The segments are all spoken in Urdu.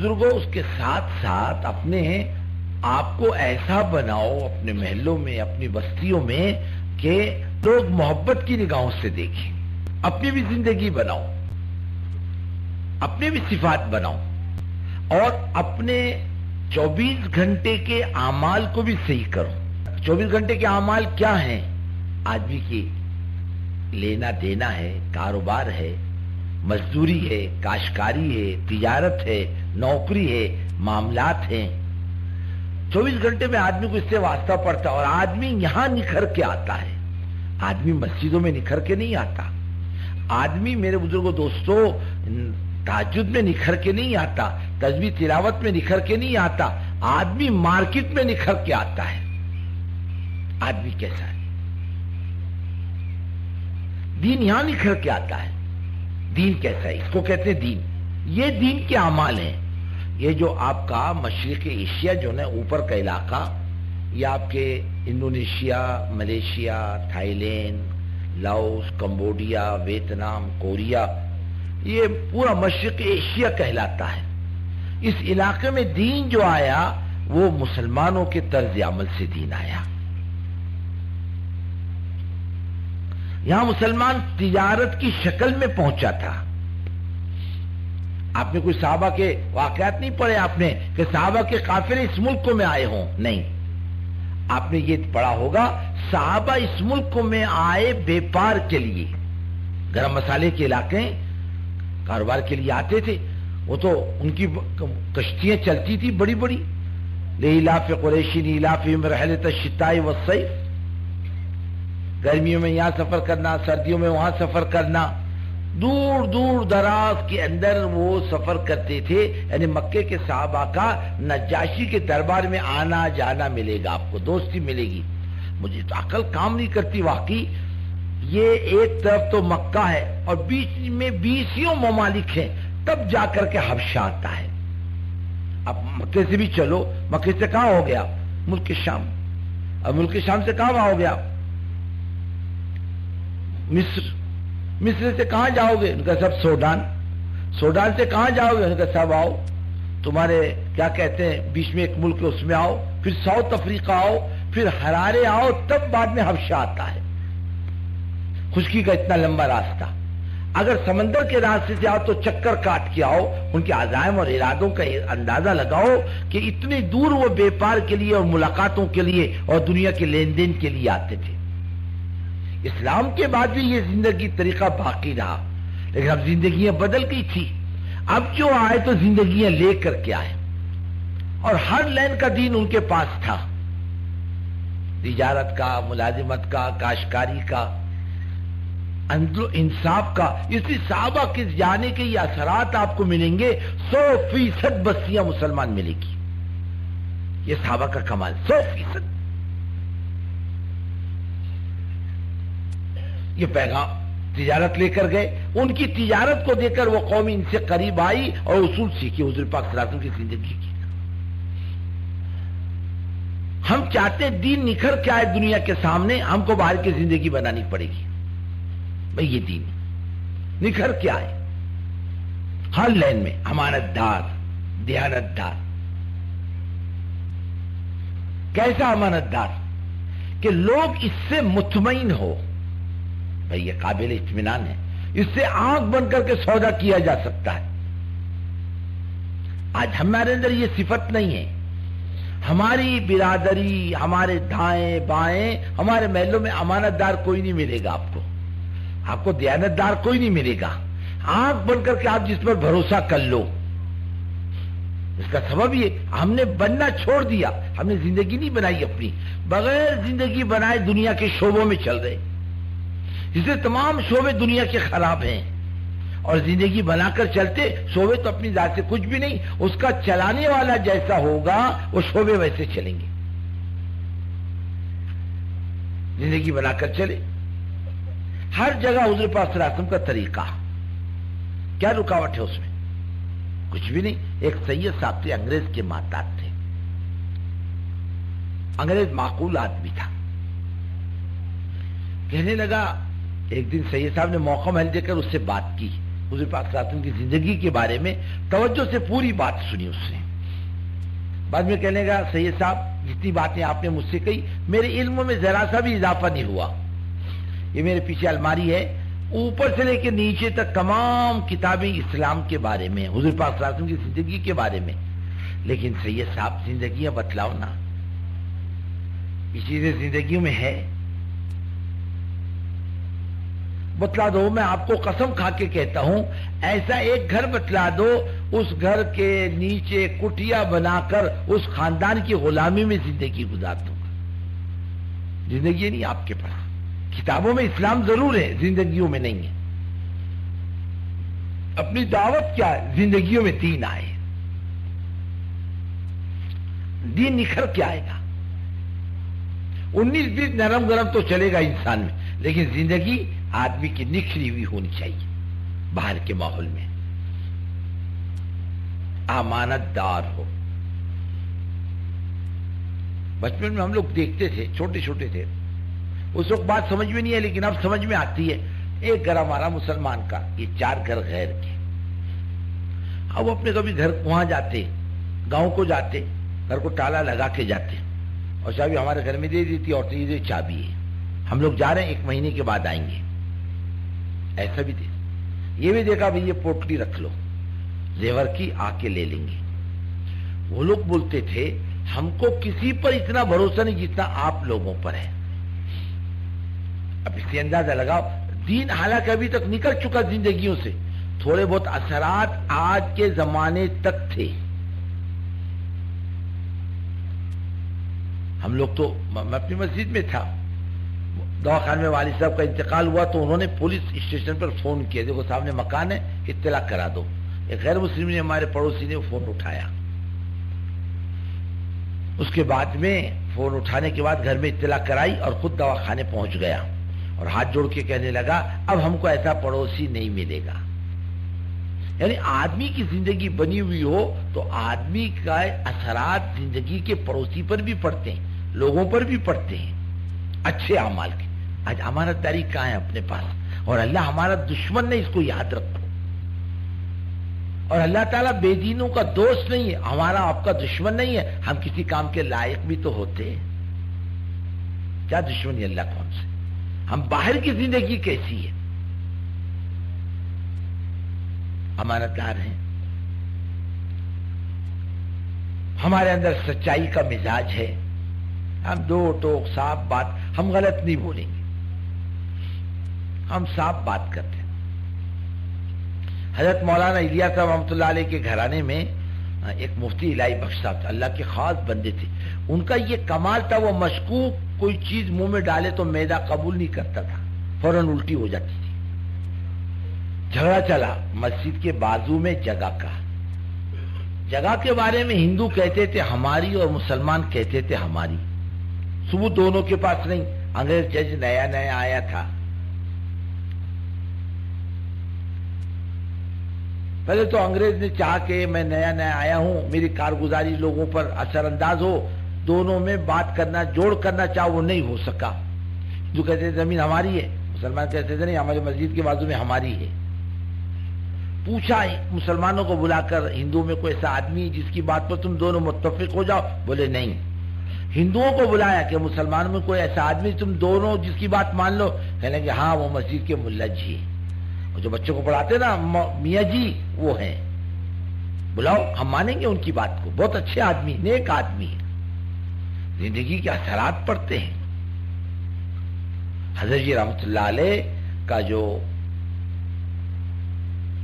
بزرگوں اس کے ساتھ ساتھ اپنے آپ کو ایسا بناؤ اپنے محلوں میں، اپنی بستیوں میں، کہ لوگ محبت کی نگاہوں سے دیکھیں. اپنی بھی زندگی بناؤ، اپنے بھی صفات بناؤ، اور اپنے 24 گھنٹے کے اعمال کو بھی صحیح کرو. 24 گھنٹے کے اعمال کیا ہیں؟ آدمی کی لینا دینا ہے، کاروبار ہے، مزدوری ہے، کاشتکاری ہے، تجارت ہے، نوکری ہے، معاملات ہیں. 24 گھنٹے میں آدمی کو اس سے واسطہ پڑتا ہے، اور آدمی یہاں نکھر کے آتا ہے. آدمی مسجدوں میں نکھر کے نہیں آتا. آدمی میرے بزرگوں دوستوں تہجد میں نکھر کے نہیں آتا، تسبیح تلاوت میں نکھر کے نہیں آتا. آدمی مارکیٹ میں نکھر کے آتا ہے. آدمی کیسا ہے؟ دین یہاں نکھر کے آتا ہے. دین کیسا ہے؟ اس کو کہتے ہیں دین. یہ دین کے اعمال ہیں. یہ جو آپ کا مشرق ایشیا جو ہے اوپر کا علاقہ، یہ آپ کے Indonesia, Malaysia, Thailand, Laos, Cambodia, Vietnam, Korea, یہ پورا مشرق ایشیا کہلاتا ہے. اس علاقے میں دین جو آیا وہ مسلمانوں کے طرز عمل سے دین آیا. یہاں مسلمان تجارت کی شکل میں پہنچا تھا. آپ نے کوئی صحابہ کے واقعات نہیں پڑھے آپ نے کہ صحابہ کے قافلے اس ملک میں آئے ہوں؟ نہیں. آپ نے یہ پڑھا ہوگا صحابہ اس ملک میں آئے بیپار کے لیے. گرم مسالے کے علاقے کاروبار کے لیے آتے تھے. وہ تو ان کی کشتیاں چلتی تھی بڑی بڑی. لإلاف قریش إیلافهم رحلة الشتاء والصيف. گرمیوں میں یہاں سفر کرنا، سردیوں میں وہاں سفر کرنا. دور دور دراز کے اندر وہ سفر کرتے تھے. یعنی مکے کے صحابہ کا نجاشی کے دربار میں آنا جانا ملے گا، آپ کو دوستی ملے گی. مجھے تو عقل کام نہیں کرتی واقعی. یہ ایک طرف تو مکہ ہے اور بیچ میں 20 ممالک ہیں، تب جا کر کے حبشہ آتا ہے. اب مکے سے بھی چلو، مکے سے کہاں ہو گیا؟ ملک شام. اب ملک شام سے کہاں ہو گیا؟ مصر. مصر سے کہاں جاؤ گے؟ ان کا سب سوڈان. سوڈان سے کہاں جاؤ گے؟ ان کا سب آؤ تمہارے کیا کہتے ہیں بیچ میں ایک ملک ہے اس میں آؤ، پھر ساؤتھ افریقہ آؤ، پھر ہرارے آؤ، تب بعد میں حبشہ آتا ہے. خشکی کا اتنا لمبا راستہ. اگر سمندر کے راستے سے آؤ تو چکر کاٹ کے آؤ. ان کے عزائم اور ارادوں کا اندازہ لگاؤ کہ اتنی دور وہ بیپار کے لیے اور ملاقاتوں کے لیے اور دنیا کے لین دین کے لیے آتے تھے. اسلام کے بعد بھی یہ زندگی طریقہ باقی رہا، لیکن اب زندگیاں بدل گئی تھی. اب جو آئے تو زندگیاں لے کر کے آئے، اور ہر لین کا دین ان کے پاس تھا. تجارت کا، ملازمت کا، کاشتکاری کا، عدل و انصاف کا. اس لیے صحابہ کے جانے کے یہ اثرات آپ کو ملیں گے. 100% بستیاں مسلمان ملے گی. یہ صحابہ کا کمال. 100%. یہ پیغام تجارت لے کر گئے. ان کی تجارت کو دیکھ کر وہ قوم ان سے قریب آئی اور اصول سیکھی حضور پاک صلی اللہ علیہ وسلم کی زندگی کی. ہم چاہتے ہیں دین نکھر کے آئے دنیا کے سامنے، ہم کو باہر کی زندگی بنانی پڑے گی. بھئی یہ دین نکھر کے آئے ہر لین میں. امانت دار، دیانت دار. کیسا امانت دار؟ کہ لوگ اس سے مطمئن ہو. بھئی یہ قابل اطمینان ہے، اس سے آنکھ بن کر کے سودا کیا جا سکتا ہے. آج ہمارے اندر یہ صفت نہیں ہے. ہماری برادری، ہمارے دائیں بائیں، ہمارے محلوں میں امانت دار کوئی نہیں ملے گا. آپ کو دیانت دار کوئی نہیں ملے گا. آنکھ بن کر کے آپ جس پر بھروسہ کر لو. اس کا سبب یہ ہم نے بننا چھوڑ دیا. ہم نے زندگی نہیں بنائی اپنی. بغیر زندگی بنائے دنیا کے شعبوں میں چل رہے، جس سے تمام شعبے دنیا کے خراب ہیں. اور زندگی بنا کر چلتے شعبے تو اپنی ذات سے کچھ بھی نہیں. اس کا چلانے والا جیسا ہوگا وہ شعبے ویسے چلیں گے. زندگی بنا کر چلے. ہر جگہ حضور پاک صلی اللہ علیہ وسلم کا طریقہ. کیا رکاوٹ ہے اس میں؟ کچھ بھی نہیں. ایک سید صاحب تھے، انگریز کے محتاط تھے. انگریز معقول آدمی تھا. کہنے لگا، ایک دن سید صاحب نے موقع محل دے کر اس سے بات کی. حضور پاک صلی اللہ علیہ وسلم کی زندگی کے بارے میں توجہ سے پوری بات سنی اس سے. بعد میں کہنے گا سید صاحب جتنی باتیں آپ نے مجھ سے کہی میرے علم میں ذرا سا بھی اضافہ نہیں ہوا. یہ میرے پیچھے الماری ہے, اوپر سے لے کے نیچے تک تمام کتابیں اسلام کے بارے میں, حضور پاک صلی اللہ علیہ وسلم کی زندگی کے بارے میں. لیکن سید صاحب زندگیاں بتلاؤ نا, یہ چیزیں زندگیوں میں ہے, بتلا دو. میں آپ کو قسم کھا کے کہتا ہوں ایسا ایک گھر بتلا دو, اس گھر کے نیچے کٹیا بنا کر اس خاندان کی غلامی میں زندگی گزار دوں گا. زندگی نہیں آپ کے پاس, کتابوں میں اسلام ضرور ہے, زندگیوں میں نہیں ہے. اپنی دعوت کیا ہے, زندگیوں میں دین آئے, دین نکھر کے آئے گا. 19-20 نرم گرم تو چلے گا انسان میں, لیکن زندگی آدمی کی نکھری ہوئی ہونی چاہیے باہر کے ماحول میں, امانت دار ہو. بچپن میں ہم لوگ دیکھتے تھے, چھوٹے چھوٹے تھے, اس وقت بات سمجھ میں نہیں ہے لیکن اب سمجھ میں آتی ہے. ایک گھر ہمارا مسلمان کا, یہ 4 گھر غیر کے. اب اپنے کبھی گھر وہاں جاتے, گاؤں کو جاتے, گھر کو تالا لگا کے جاتے, اور چابی ہمارے گھر میں دے دیتی, اور یہ چابی ہے, ہم لوگ جا رہے ہیں 1 مہینے کے بعد آئیں گے. ایسا بھی دے, یہ بھی دیکھا بھئی یہ پوٹلی رکھ لو, زیور کی آ کے لے لیں گے. وہ لوگ بولتے تھے ہم کو کسی پر اتنا بھروسہ نہیں جتنا آپ لوگوں پر ہے. اب اس سے اندازہ لگاؤ, دین حالانکہ ابھی تک نکل چکا زندگیوں سے, تھوڑے بہت اثرات آج کے زمانے تک تھے. ہم لوگ تو, میں اپنی مسجد میں تھا, دواخانے میں والد صاحب کا انتقال ہوا تو انہوں نے پولیس اسٹیشن پر فون کیا, دیکھو سامنے مکان ہے, اطلاع کرا دو. ایک غیر مسلم نے, ہمارے پڑوسی نے فون اٹھایا. اس کے بعد میں فون اٹھانے کے بعد گھر میں اطلاع کرائی اور خود دواخانے پہنچ گیا, اور ہاتھ جوڑ کے کہنے لگا اب ہم کو ایسا پڑوسی نہیں ملے گا. یعنی آدمی کی زندگی بنی ہوئی ہو تو آدمی کا اثرات زندگی کے پڑوسی پر بھی پڑتے ہیں, لوگوں پر بھی پڑتے ہیں, اچھے اعمال کے. آج امانت داری کہاں ہے اپنے پاس, اور اللہ ہمارا دشمن نہیں, اس کو یاد رکھو. اور اللہ تعالیٰ بے دینوں کا دوست نہیں ہے, ہمارا آپ کا دشمن نہیں ہے. ہم کسی کام کے لائق بھی تو ہوتے ہیں, کیا دشمنی اللہ کون سے. ہم باہر کی زندگی کیسی ہے, امانت دار ہیں, ہمارے اندر سچائی کا مزاج ہے, ہم دو ٹوک صاف بات, ہم غلط نہیں بولیں گے, ہم صاف بات کرتے ہیں. حضرت مولانا الیاس صاحب رحمۃ اللہ علیہ کے گھرانے میں ایک مفتی الہی بخش صاحب, اللہ کے خاص بندے تھے. ان کا یہ کمال تھا, وہ مشکوک کوئی چیز منہ میں ڈالے تو میدا قبول نہیں کرتا تھا, فوراً الٹی ہو جاتی تھی. جھگڑا چلا مسجد کے بازو میں جگہ کا, جگہ کے بارے میں ہندو کہتے تھے ہماری اور مسلمان کہتے تھے ہماری. ثبوت دونوں کے پاس نہیں. انگریز جج نیا نیا آیا تھا, پہلے تو انگریز نے چاہا کہ میں نیا نیا آیا ہوں, میری کارگزاری لوگوں پر اثر انداز ہو, دونوں میں بات کرنا, جوڑ کرنا چاہا, وہ نہیں ہو سکا. جو کہتے تھے زمین ہماری ہے, مسلمان کہتے تھے نہیں ہماری مسجد کے بازو میں ہماری ہے. پوچھا مسلمانوں کو بلا کر ہندوؤں میں کوئی ایسا آدمی جس کی بات پر تم دونوں متفق ہو جاؤ, بولے نہیں. ہندوؤں کو بلایا کہ مسلمانوں میں کوئی ایسا آدمی تم دونوں جس کی بات مان لو, کہنے کہ ہاں وہ مسجد کے ملا جی, اور جو بچوں کو پڑھاتے نا میاں جی وہ ہیں, بلاؤ ہم مانیں گے ان کی بات کو, بہت اچھے آدمی, نیک آدمی ہے. زندگی کے اثرات پڑتے ہیں. حضرت جی رحمۃ اللہ علیہ کا جو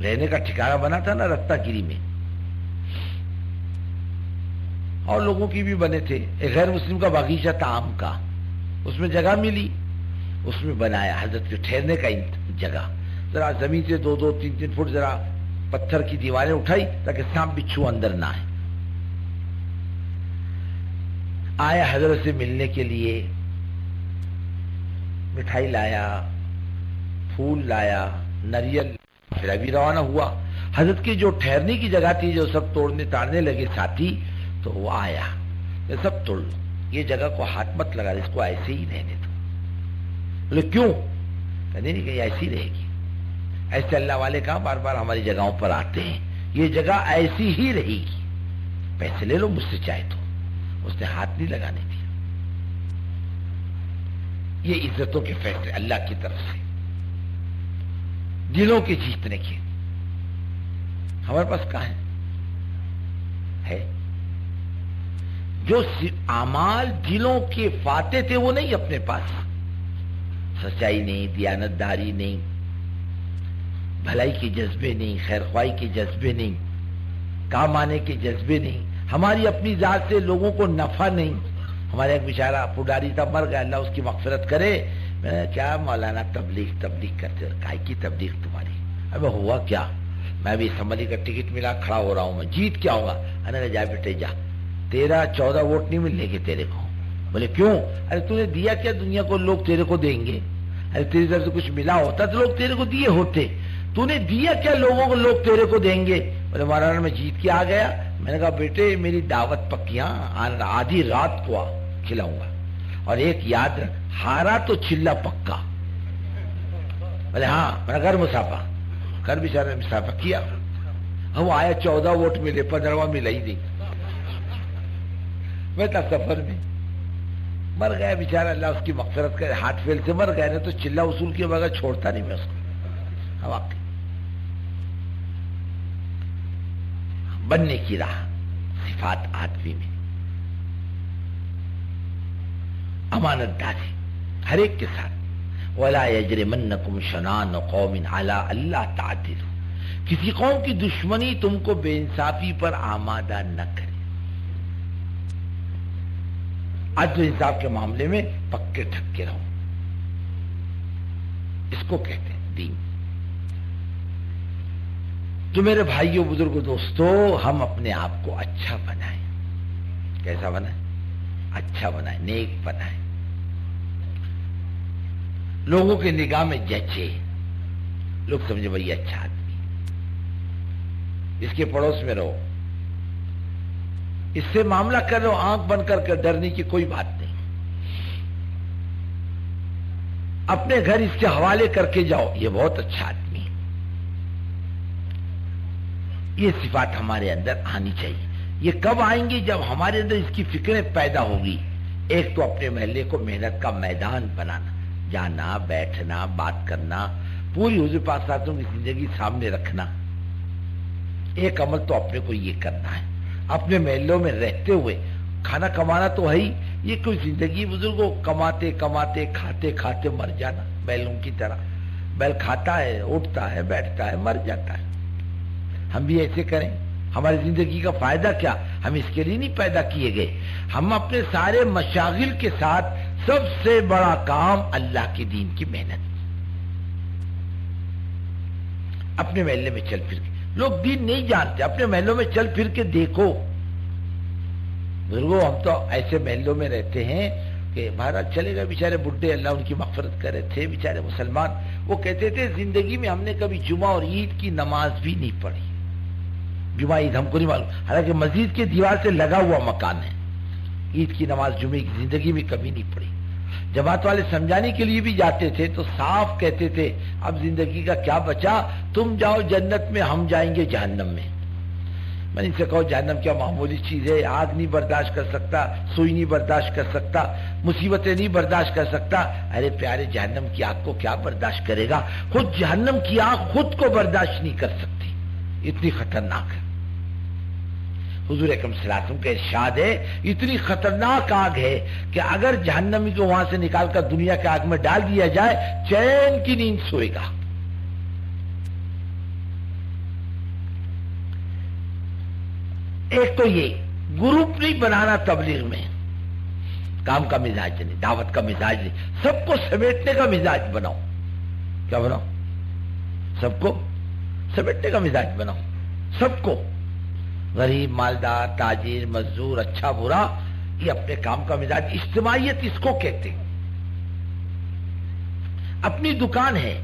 رہنے کا ٹھکانہ بنا تھا نا رتنا گیری میں, اور لوگوں کی بھی بنے تھے. ایک غیر مسلم کا باغیچہ تھا آم کا, اس میں جگہ ملی, اس میں بنایا حضرت کے ٹھہرنے کا جگہ. ذرا زمین سے 2-3 فٹ ذرا پتھر کی دیواریں اٹھائی تاکہ سانپ بچھو اندر نہ آئے. آیا حضرت سے ملنے کے لیے, مٹھائی لایا, پھول لایا, نریل, پھر ابھی روانہ ہوا. حضرت کی جو ٹھہرنے کی جگہ تھی جو سب توڑنے تاڑنے لگے ساتھی, تو وہ آیا, یہ سب توڑ لو, یہ جگہ کو ہاتھ مت لگا, اس کو ایسے ہی رہنے دو. بولے کیوں؟ کہنے نہیں کہ ایسی رہے گی. ایسے اللہ والے کہاں بار بار ہماری جگہوں پر آتے ہیں. یہ جگہ ایسی ہی رہے گی. پیسے لے لو مجھ سے چاہے تو. اس نے ہاتھ نہیں لگانے دیا. یہ عزتوں کے فیصلے اللہ کی طرف سے دلوں کے جیتنے کے. ہمارے پاس کہاں ہے؟ جو اعمال دلوں کے فاتح تھے وہ نہیں اپنے پاس. سچائی نہیں، دیانتداری نہیں، بھلائی کے جذبے نہیں، خیر خواہی کے جذبے نہیں، کام آنے کے جذبے نہیں، ہماری اپنی ذات سے لوگوں کو نفع نہیں. ہمارے ایک بیچارہ پڈاری تھا، مر گیا، اللہ اس کی مغفرت کرے. میں نے کیا مولانا تبلیغ کرتے ہو؟ کائے کی تبلیغ تمہاری؟ اب ہوا کیا؟ میں بھی اسمبلی کا ٹکٹ ملا، کھڑا ہو رہا ہوں، میں جیت کیا ہوگا؟ نے جا بیٹے جا، 13-14 ووٹ نہیں ملنے کے تیرے کو. بولے کیوں؟ ارے تو نے دیا کیا دنیا کو؟ لوگ تیرے کو دیں گے. ارے تیری طرف سے کچھ ملا ہوتا تو لوگ تیرے کو دیے ہوتے. تو نے دیا کیا لوگوں کو؟ لوگ تیرے کو دیں گے. بولے مولانا میں جیت کے آ گیا. میں نے کہا بیٹے میری دعوت پکیاں آدھی رات کو کھلاؤں گا، اور ایک یاد رکھ، ہارا تو چلا پکا. بولے ہاں. میں نے کر مسافہ کر، بیچارے مسافہ کیا. وہ آیا 14 ووٹ ملے، 15واں ملا ہی نہیں. میں تھا سفر میں، مر گیا بیچارہ، اللہ اس کی مغفرت کرے. ہارٹ فیل سے مر گیا، نہیں تو چلا وصول کے بغیر چھوڑتا نہیں میں اس کو. واقعی بننے کی راہ صفات آدمی میں امانت داری ہر ایک کے ساتھ. وَلَا يَجْرِمَنَّكُمْ شَنَآنُ قَوْمٍ عَلَىٰ أَلَّا تَعْدِلُوا. کسی قوم کی دشمنی تم کو بے انصافی پر آمادہ نہ کرے. عدل و انصاف کے معاملے میں پکے ٹھکے رہو. اس کو کہتے ہیں دین. تو میرے بھائیوں، بزرگوں، دوستو، ہم اپنے آپ کو اچھا بنائیں. کیسا بنائیں؟ اچھا بنائیں، نیک بنائیں، لوگوں کے نگاہ میں جچے. لوگ سمجھے بھائی اچھا آدمی. اس کے پڑوس میں رہو، اس سے معاملہ کر رہو، آنکھ بند کر کے ڈرنے کی کوئی بات نہیں. اپنے گھر اس کے حوالے کر کے جاؤ، یہ بہت اچھا آدمی. یہ صفات ہمارے اندر آنی چاہیے. یہ کب آئیں گی؟ جب ہمارے اندر اس کی فکریں پیدا ہوگی. ایک تو اپنے محلے کو محنت کا میدان بنانا، جانا، بیٹھنا، بات کرنا، پوری حضور پاک صلی اللہ علیہ وسلم کی زندگی سامنے رکھنا. ایک عمل تو اپنے کو یہ کرنا ہے. اپنے محلوں میں رہتے ہوئے کھانا کمانا تو ہے ہی. یہ کوئی زندگی بزرگوں کماتے کماتے کھاتے کھاتے مر جانا، بیلوں کی طرح. بیل کھاتا ہے، اٹھتا ہے، بیٹھتا ہے، مر جاتا ہے. ہم بھی ایسے کریں. ہماری زندگی کا فائدہ کیا؟ ہم اس کے لیے نہیں پیدا کیے گئے. ہم اپنے سارے مشاغل کے ساتھ سب سے بڑا کام اللہ کے دین کی محنت. اپنے محلے میں چل پھر کے، لوگ دین نہیں جانتے، اپنے محلوں میں چل پھر کے دیکھو. بزرگوں، ہم تو ایسے محلوں میں رہتے ہیں کہ مہاراج چلے گئے بیچارے بڈھے، اللہ ان کی مغفرت کرے، تھے بیچارے مسلمان. وہ کہتے تھے زندگی میں ہم نے کبھی جمعہ اور عید کی نماز بھی نہیں پڑھی. جمعہ عید ہم کو نہیں معلوم، حالانکہ مسجد کے دیوار سے لگا ہوا مکان ہے. عید کی نماز جمعے کی زندگی میں کبھی نہیں پڑھی. جماعت والے سمجھانے کے لیے بھی جاتے تھے تو صاف کہتے تھے اب زندگی کا کیا بچا، تم جاؤ جنت میں، ہم جائیں گے جہنم میں. میں ان سے کہو جہنم کیا معمولی چیز ہے؟ آگ نہیں برداشت کر سکتا، سوئی نہیں برداشت کر سکتا، مصیبتیں نہیں برداشت کر سکتا. ارے پیارے، جہنم کی آگ کو کیا برداشت کرے گا؟ خود جہنم کی آگ خود کو برداشت نہیں کر سکتی، اتنی خطرناک ہے. حضور اکرم صلی اللہ علیہ وسلم کا ارشاد ہے اتنی خطرناک آگ ہے کہ اگر جہنمی کو وہاں سے نکال کر دنیا کے آگ میں ڈال دیا جائے چین کی نیند سوئے گا. ایک تو یہ گروپ نہیں بنانا تبلیغ میں، کام کا مزاج نہیں، دعوت کا مزاج نہیں، سب کو سمیٹنے کا مزاج بناؤ. کیا بناؤ؟ سب کو سمیٹنے کا مزاج بناؤ. سب کو، غریب، مالدار، تاجر، مزدور، اچھا برا، یہ اپنے کام کا مزاج. اجتماعیت اس کو کہتے ہیں. اپنی دکان ہے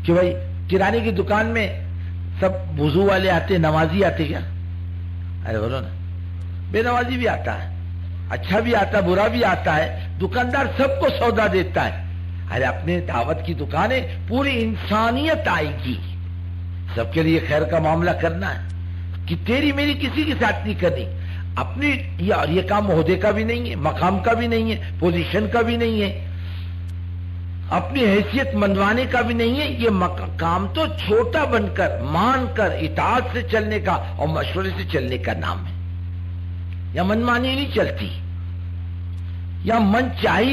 کہ بھائی کرانے کی دکان میں سب وضو والے آتے، نمازی آتے کیا؟ ارے بولو نا، بے نمازی بھی آتا ہے، اچھا بھی آتا ہے، برا بھی آتا ہے. دکاندار سب کو سودا دیتا ہے. ارے اپنے دعوت کی دکان ہے، پوری انسانیت آئے گی، سب کے لیے خیر کا معاملہ کرنا ہے کہ تیری میری کسی کے ساتھ نہیں کرنی اپنی، اور یہ کام عہدے کا بھی نہیں ہے، مقام کا بھی نہیں ہے، پوزیشن کا بھی نہیں ہے، اپنی حیثیت منوانے کا بھی نہیں ہے، یہ کام تو چھوٹا بن کر مان کر اطاعت سے چلنے کا اور مشورے سے چلنے کا نام ہے۔ یا من مانی نہیں چلتی، یا من چاہی